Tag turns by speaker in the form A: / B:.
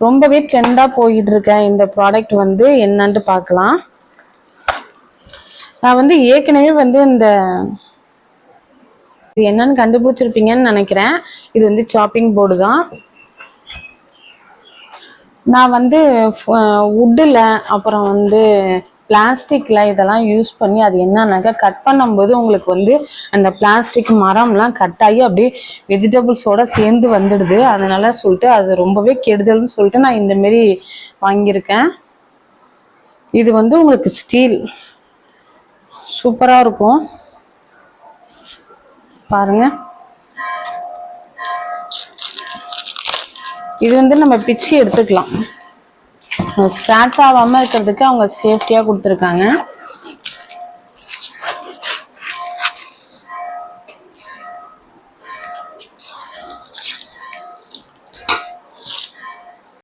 A: ரொம்பவே ட்ரெண்டா போயிட்டு இருக்க இந்த ப்ராடக்ட் வந்து என்னன்னு பார்க்கலாம். நான் வந்து ஏற்கனவே வந்து இந்த இது என்னன்னு கண்டுபிடிச்சிருப்பீங்கன்னு நினைக்கிறேன். இது வந்து சாப்பிங் போர்டு தான். நான் வந்து வுட்டில் அப்புறம் வந்து பிளாஸ்டிக்ல இதெல்லாம் யூஸ் பண்ணி அது என்னன்னாக்கா கட் பண்ணும்போது உங்களுக்கு வந்து அந்த பிளாஸ்டிக் மரம்லாம் கட் ஆகி அப்படியே வெஜிடபிள்ஸோட சேர்ந்து வந்துடுது. அதனால சொல்லிட்டு அது ரொம்பவே கெடுதல்னு சொல்லிட்டு நான் இந்த மாரி வாங்கியிருக்கேன். இது வந்து உங்களுக்கு ஸ்டீல் சூப்பரா இருக்கும் பாருங்க. இது வந்து நம்ம பிச்சு எடுத்துக்கலாம். ஸ்க்ராட்ச் ஆகாம இருக்கிறதுக்கு அவங்க சேஃப்டியா கொடுத்துருக்காங்க.